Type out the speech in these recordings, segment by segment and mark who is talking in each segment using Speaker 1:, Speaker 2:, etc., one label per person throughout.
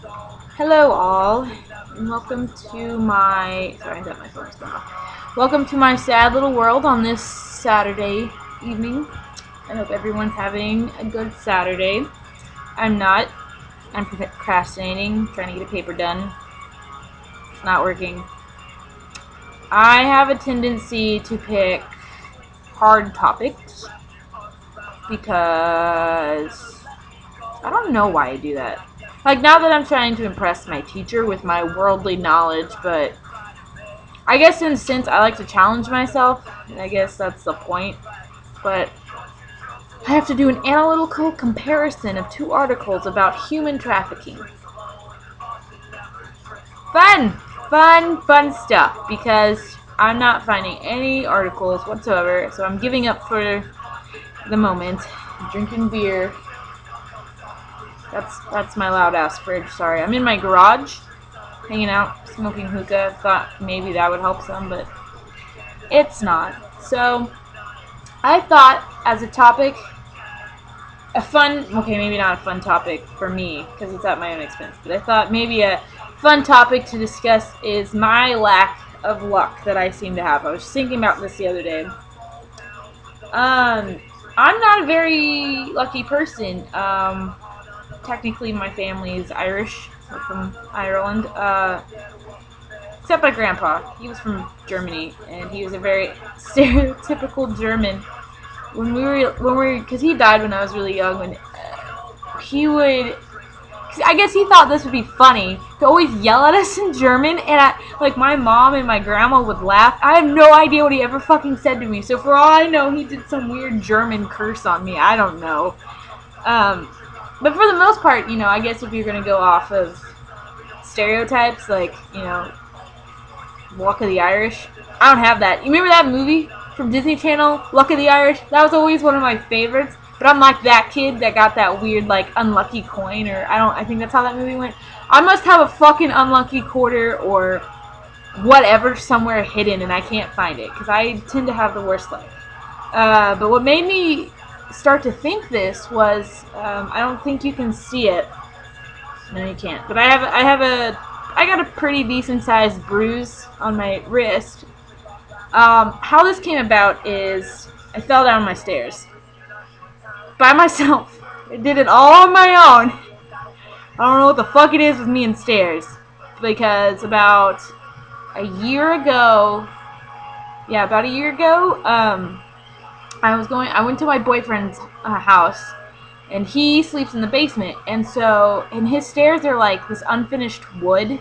Speaker 1: Hello all, and welcome to my, sorry I thought my phone was going off. Welcome to my sad little world on this Saturday evening. I hope everyone's having a good Saturday. I'm not. I'm procrastinating, trying to get a paper done. It's not working. I have a tendency to pick hard topics because I don't know why I do that. Like, now that I'm trying to impress my teacher with my worldly knowledge, but I guess since I like to challenge myself, and I guess that's the point, but I have to do an analytical comparison of two articles about human trafficking. Fun! Fun stuff, because I'm not finding any articles whatsoever, so I'm giving up for the moment. Drinking beer. That's my loud ass fridge, sorry. I'm in my garage, hanging out, smoking hookah. Thought maybe that would help some, but it's not. So, I thought as a topic, okay, maybe not a fun topic for me, because it's at my own expense, but I thought maybe a fun topic to discuss is my lack of luck that I seem to have. I was thinking about this the other day. I'm not a very lucky person. Technically, my family is Irish. We're from Ireland. Except my grandpa. He was from Germany, and he was a very stereotypical German. Because he died when I was really young. When he would, I guess he thought this would be funny to always yell at us in German, and like my mom and my grandma would laugh. I have no idea what he ever fucking said to me. So for all I know, he did some weird German curse on me. I don't know. But for the most part, I guess if you're gonna go off of stereotypes, like Luck of the Irish. I don't have that. You remember that movie from Disney Channel, Luck of the Irish? That was always one of my favorites. But I'm like that kid that got that weird, like, unlucky coin, or I think that's how that movie went. I must have a fucking unlucky quarter or whatever somewhere hidden, and I can't find it, because I tend to have the worst luck. But what made me start to think this was, I don't think you can see it. No, you can't. But I got a pretty decent sized bruise on my wrist. How this came about is I fell down my stairs by myself. I did it all on my own. I don't know what the fuck it is with me and stairs, because about a year ago, I went to my boyfriend's house, and he sleeps in the basement, and so, and his stairs are like this unfinished wood,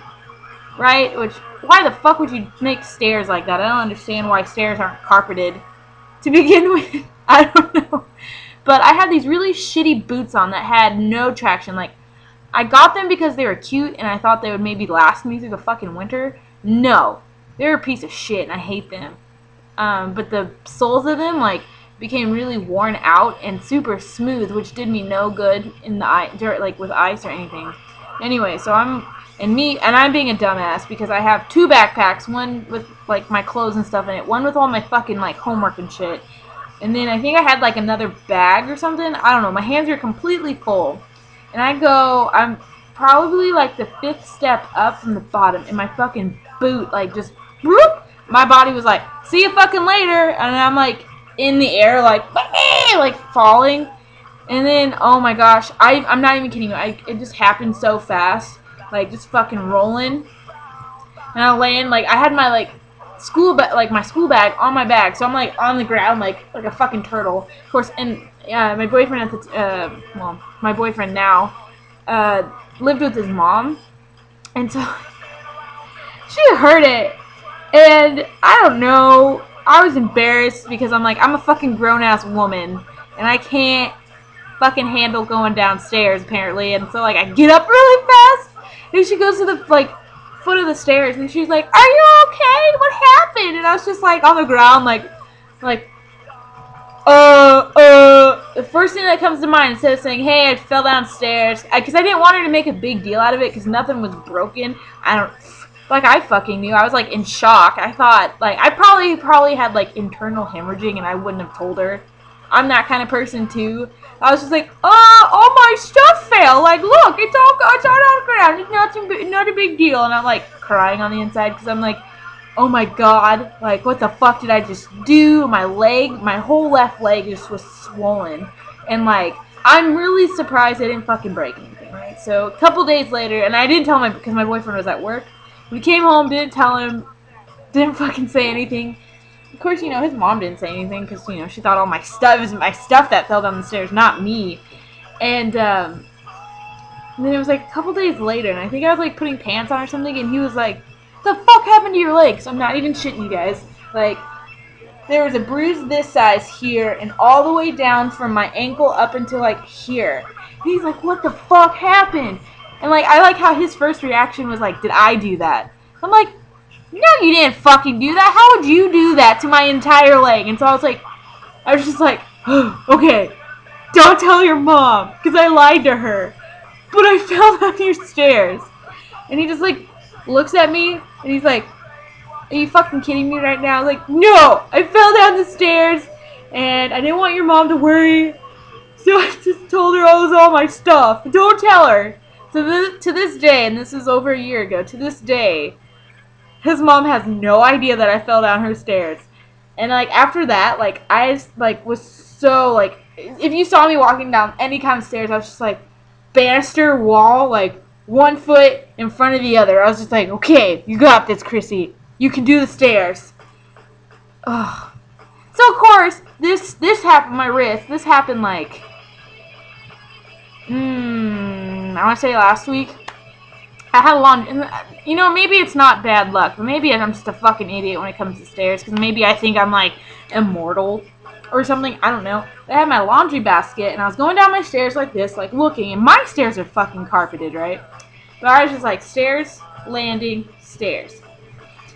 Speaker 1: right? Which, why the fuck would you make stairs like that? I don't understand why stairs aren't carpeted to begin with. I don't know. But I had these really shitty boots on that had no traction. Like, I got them because they were cute and I thought they would maybe last me through the fucking winter. No. They're a piece of shit and I hate them. But the soles of them, like, became really worn out and super smooth, which did me no good in the like with ice or anything. Anyway, so I'm being a dumbass because I have two backpacks, one with like my clothes and stuff in it, one with all my fucking like homework and shit, and then I think I had like another bag or something. I don't know. My hands are completely full, and I'm probably like the fifth step up from the bottom, and my fucking boot like just whoop. My body was like, "See you fucking later," and I'm like in the air like falling. And then, oh my gosh, I'm not even kidding you. It just happened so fast, like just fucking rolling. And I land like I had my my school bag on my bag, so I'm like on the ground like a fucking turtle. Of course, and my boyfriend my boyfriend now lived with his mom, and so she heard it, and I don't know. I was embarrassed because I'm a fucking grown ass woman, and I can't fucking handle going downstairs apparently, and so like I get up really fast, and she goes to the like foot of the stairs, and she's like, "Are you okay? What happened?" And I was just like on the ground, like the first thing that comes to mind instead of saying, "Hey, I fell downstairs," because I didn't want her to make a big deal out of it because nothing was broken. I fucking knew. I was like in shock. I thought like I probably had like internal hemorrhaging, and I wouldn't have told her. I'm that kind of person too. I was just like, all my stuff fell. Like, look, it's all on the ground. big deal. And I'm like crying on the inside because I'm like, oh my god, like what the fuck did I just do? My leg, my whole left leg just was swollen. And like, I'm really surprised I didn't fucking break anything, right? So a couple days later, and I didn't tell him because my boyfriend was at work. We came home, didn't tell him, didn't fucking say anything. Of course, his mom didn't say anything because, she thought all my stuff, it was my stuff that fell down the stairs, not me. And then it was like a couple days later, and I think I was like putting pants on or something, and he was like, the fuck happened to your legs? I'm not even shitting you guys. Like, there was a bruise this size here, and all the way down from my ankle up until like here. And he's like, what the fuck happened? And like, I like how his first reaction was like, did I do that? I'm like, no, you didn't fucking do that. How would you do that to my entire leg? And so I was just like, oh, okay, don't tell your mom, because I lied to her. But I fell down your stairs. And he just like looks at me, and he's like, are you fucking kidding me right now? I was like, no, I fell down the stairs, and I didn't want your mom to worry, so I just told her it was all my stuff. Don't tell her. So to this day, and this is over a year ago, to this day, his mom has no idea that I fell down her stairs. And like after that, like I like was so like, if you saw me walking down any kind of stairs, I was just like banister wall, like 1 foot in front of the other. I was just like, okay, you got this, Chrissy. You can do the stairs. Ugh. So of course, this happened. My wrist. This happened like, I want to say last week. I had a long, maybe it's not bad luck, but maybe I'm just a fucking idiot when it comes to stairs, because maybe I think I'm, like, immortal or something, I don't know. I had my laundry basket, and I was going down my stairs like this, like, looking, and my stairs are fucking carpeted, right? But I was just like, stairs, landing, stairs.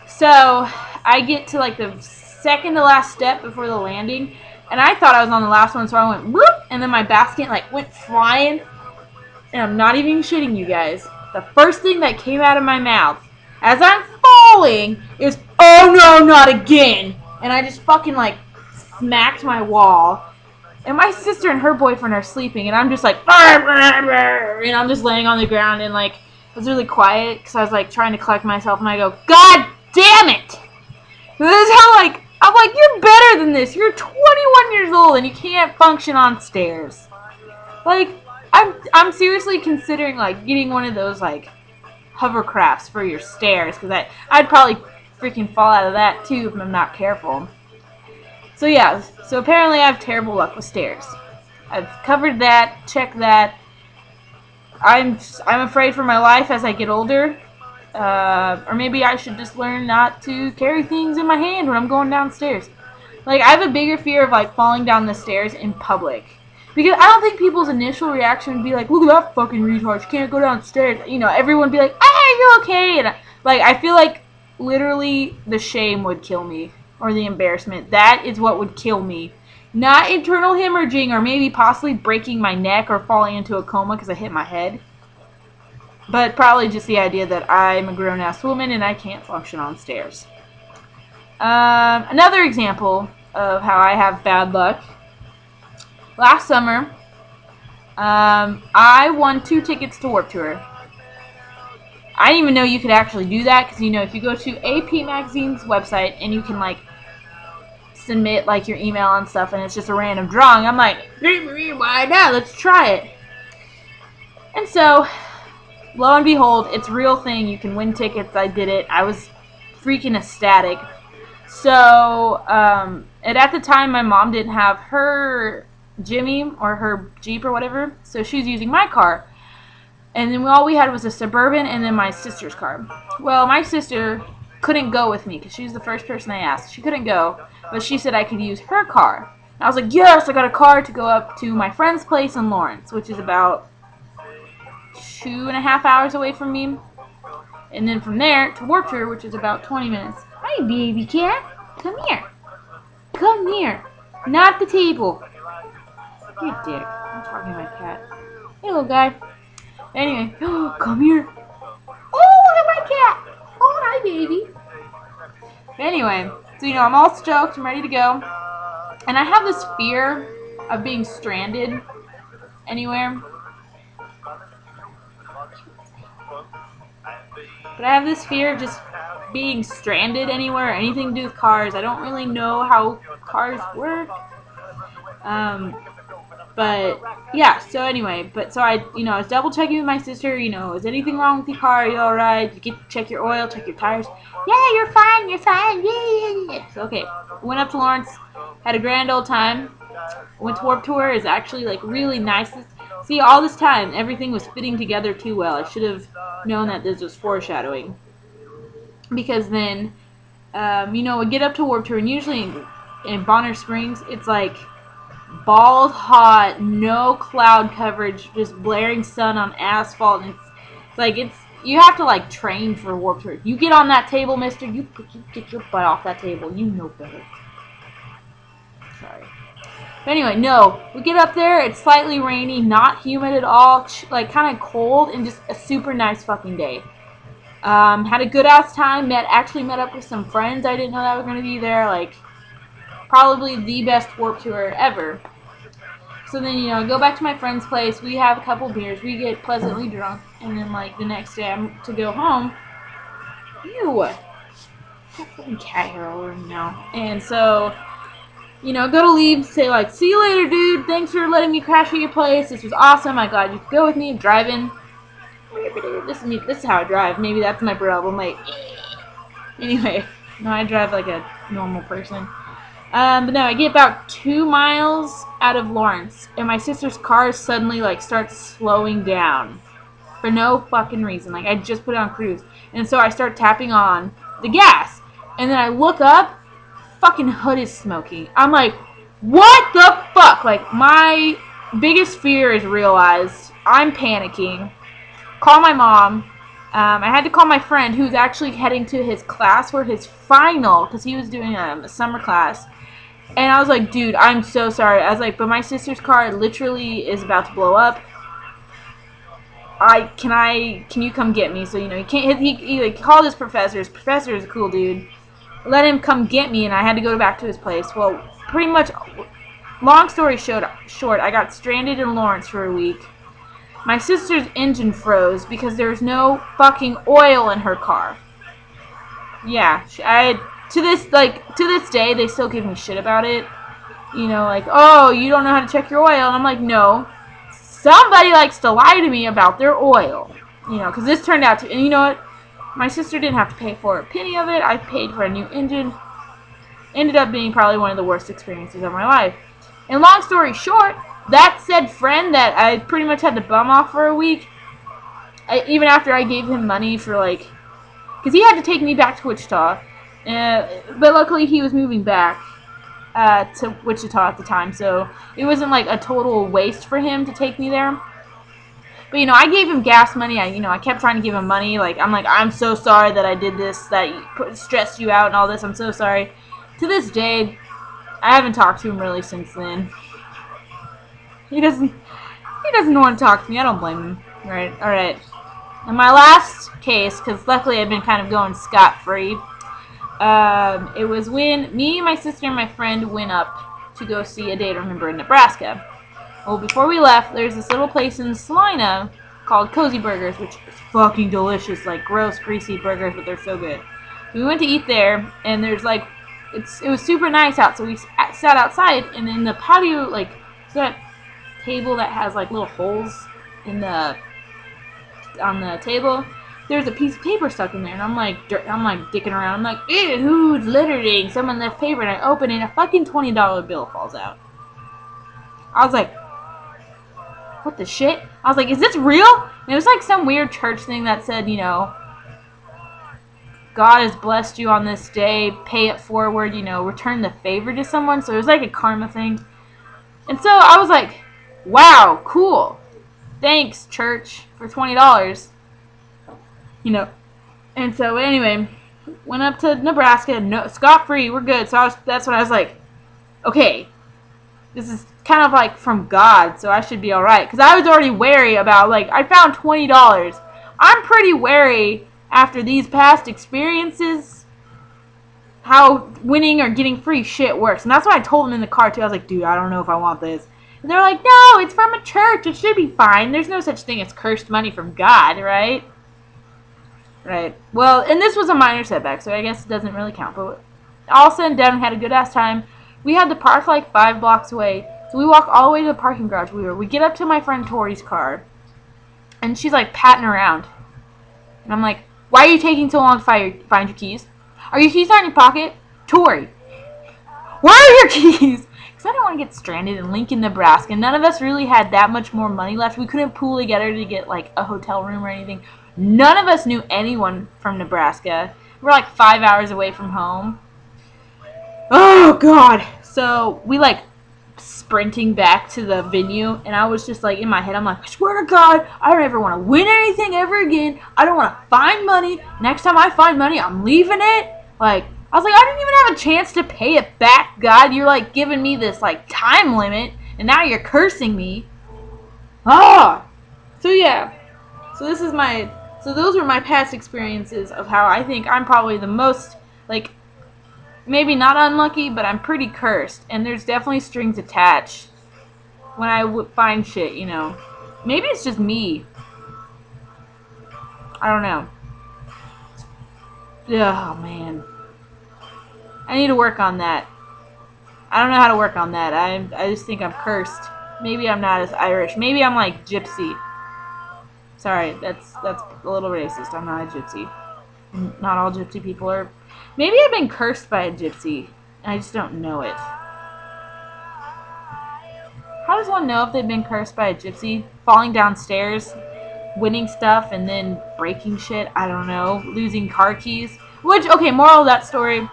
Speaker 1: So, I get to, like, the second to last step before the landing, and I thought I was on the last one, so I went, whoop, and then my basket, like, went flying, and I'm not even shitting you guys. The first thing that came out of my mouth as I'm falling is, oh no, not again. And I just fucking like smacked my wall. And my sister and her boyfriend are sleeping, and I'm just like, and I'm just laying on the ground, and like, I was really quiet because I was like trying to collect myself, and I go, God damn it. So this is how like, I'm like, you're better than this. You're 21 years old and you can't function on stairs. Like, I'm seriously considering like getting one of those like hovercrafts for your stairs, because I'd probably freaking fall out of that too if I'm not careful. So yeah, so apparently I have terrible luck with stairs. I've covered that, checked that. I'm afraid for my life as I get older, or maybe I should just learn not to carry things in my hand when I'm going downstairs. Like, I have a bigger fear of like falling down the stairs in public. Because I don't think people's initial reaction would be like, look at that fucking retard, she can't go downstairs. Everyone would be like, hey, you're okay. And like, I feel like literally the shame would kill me. Or the embarrassment. That is what would kill me. Not internal hemorrhaging or maybe possibly breaking my neck or falling into a coma because I hit my head. But probably just the idea that I'm a grown-ass woman and I can't function on stairs. Another example of how I have bad luck. Last summer, I won 2 tickets to Warped Tour. I didn't even know you could actually do that, because, if you go to AP Magazine's website, and you can, like, submit, like, your email and stuff, and it's just a random drawing, I'm like, why not? Let's try it. And so, lo and behold, it's a real thing. You can win tickets. I did it. I was freaking ecstatic. So, and at the time, my mom didn't have her Jimmy or her Jeep or whatever, so she was using my car. And then all we had was a Suburban and then my sister's car. Well, my sister couldn't go with me because she was the first person I asked. She couldn't go, but she said I could use her car. And I was like, yes, I got a car to go up to my friend's place in Lawrence, which is about 2.5 hours away from me. And then from there to Warped Tour, which is about 20 minutes. Hi, baby cat. Come here. Come here. Not the table. You dick. I'm talking to my cat. Hey, little guy. Anyway, come here. Oh, look at my cat. Oh, hi, baby. Anyway, so, I'm all stoked. I'm ready to go. And I have this fear of being stranded anywhere. But I have this fear of just being stranded anywhere, anything to do with cars. I don't really know how cars work. Um, but yeah, so anyway, so I was double checking with my sister, is anything wrong with your car? Are you alright? You get check your oil, check your tires. Yeah, you're fine, yeah. So okay, went up to Lawrence, had a grand old time. Went to Warped Tour is actually like really nice. See, all this time, everything was fitting together too well. I should have known that this was foreshadowing. Because then, we get up to Warped Tour, and usually in Bonner Springs, it's like bald hot, no cloud coverage, just blaring sun on asphalt. And it's you have to like train for Warped Tour. You get on that table, mister, you get your butt off that table. You know better. Sorry. But anyway, no. We get up there, it's slightly rainy, not humid at all, like kind of cold, and just a super nice fucking day. Had a good ass time, actually met up with some friends I didn't know that were going to be there, like, probably the best Warped Tour ever. So then, I go back to my friend's place, we have a couple beers, we get pleasantly drunk, and then, like, the next day I'm to go home. Ew! Got fucking cat hair all over me now. And so, go to leave, say, like, see you later, dude, thanks for letting me crash at your place, this was awesome, I'm glad you could go with me, driving. This is how I drive, maybe that's my problem, like, anyway, no, I drive like a normal person. But no, I get about 2 miles out of Lawrence, and my sister's car suddenly, like, starts slowing down. For no fucking reason. Like, I just put it on cruise. And so I start tapping on the gas. And then I look up, fucking hood is smoking. I'm like, what the fuck? Like, my biggest fear is realized. I'm panicking. Call my mom. I had to call my friend who's actually heading to his class for his final, because he was doing a summer class. And I was like, dude, I'm so sorry. I was like, but my sister's car literally is about to blow up. Can you come get me? So, he like called his professor. His professor is a cool dude. Let him come get me, and I had to go back to his place. Well, pretty much, long story short, I got stranded in Lawrence for a week. My sister's engine froze because there was no fucking oil in her car. Yeah, to this day, they still give me shit about it. Like, oh, you don't know how to check your oil. And I'm like, no. Somebody likes to lie to me about their oil. Because this turned out to, and you know what? My sister didn't have to pay for a penny of it. I paid for a new engine. Ended up being probably one of the worst experiences of my life. And long story short, that said friend that I pretty much had to bum off for a week, even after I gave him money for, like, because he had to take me back to Wichita, but luckily he was moving back to Wichita at the time, so it wasn't like a total waste for him to take me there. But I gave him gas money. I kept trying to give him money. Like, I'm so sorry that I did this, that stressed you out and all this. I'm so sorry. To this day, I haven't talked to him really since then. He doesn't want to talk to me. I don't blame him. Right? All right. And my last case, because luckily I've been kind of going scot-free. It was when me, my sister, and my friend went up to go see A Day to Remember in Nebraska. Well, before we left, there's this little place in Salina called Cozy Burgers, which is fucking delicious, like gross, greasy burgers, but they're so good. We went to eat there, and there's like, it was super nice out, so we sat outside, and in the patio, like, so that table that has like little holes in on the table, there's a piece of paper stuck in there, and I'm like dicking around. I'm like, ew, who's littering? Someone left paper, and I open it, and a fucking $20 bill falls out. I was like, what the shit? I was like, is this real? And it was like some weird church thing that said, God has blessed you on this day, pay it forward, return the favor to someone. So it was like a karma thing. And so I was like, wow, cool. Thanks, church, for $20. And so anyway, went up to Nebraska, no, scot-free, we're good. So that's when I was like, okay, this is kind of like from God, so I should be alright. Because I was already wary about, like, I found $20. I'm pretty wary after these past experiences how winning or getting free shit works. And that's what I told them in the car, too. I was like, dude, I don't know if I want this. And they're like, no, it's from a church. It should be fine. There's no such thing as cursed money from God, right? Right. Well, and this was a minor setback, so I guess it doesn't really count. But all said and done, we had a good ass time. We had to park like 5 blocks away, so we walk all the way to the parking garage. We get up to my friend Tori's car, and she's like patting around, and I'm like, "Why are you taking so long to find your keys? Are your keys not in your pocket, Tori? Where are your keys?" Because I don't want to get stranded in Lincoln, Nebraska. None of us really had that much more money left. We couldn't pool together to get like a hotel room or anything. None of us knew anyone from Nebraska. We're like 5 hours away from home. Oh God! So we like sprinting back to the venue, and I was just like in my head, I'm like, I swear to God, I don't ever want to win anything ever again. I don't want to find money. Next time I find money, I'm leaving it. Like, I was like, I didn't even have a chance to pay it back, God. You're like giving me this like time limit, and now you're cursing me. Ah. So yeah. So this is my. So those were my past experiences of how I think I'm probably the most like. Maybe not unlucky, but I'm pretty cursed, and there's definitely strings attached when I find shit, you know. Maybe it's just me. I don't know. Oh, man. I need to work on that. I don't know how to work on that. I just think I'm cursed. Maybe I'm not as Irish. Maybe I'm like gypsy. Sorry, that's a little racist. I'm not a gypsy. Not all gypsy people are. Maybe I've been cursed by a gypsy, and I just don't know it. How does one know if they've been cursed by a gypsy? Falling downstairs, winning stuff, and then breaking shit? I don't know. Losing car keys? Which, okay, moral of that story,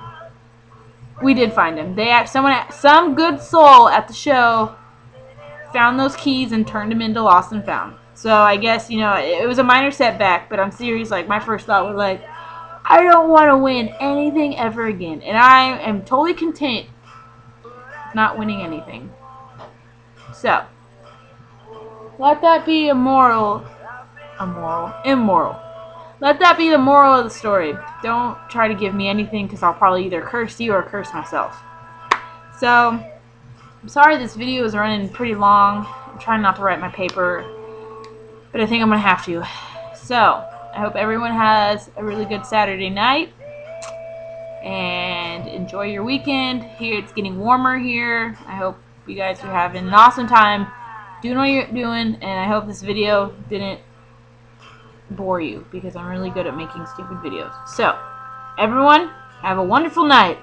Speaker 1: we did find him. Some good soul at the show found those keys and turned them into lost and found. So I guess, you know, it was a minor setback, but I'm serious. Like, my first thought was like, I don't want to win anything ever again. And I am totally content with not winning anything. So, let that be immoral. Let that be the moral of the story. Don't try to give me anything, because I'll probably either curse you or curse myself. So, I'm sorry this video is running pretty long. I'm trying not to write my paper, but I think I'm going to have to. So, I hope everyone has a really good Saturday night, and enjoy your weekend. Here, it's getting warmer here. I hope you guys are having an awesome time doing what you're doing, and I hope this video didn't bore you, because I'm really good at making stupid videos. So, everyone, have a wonderful night.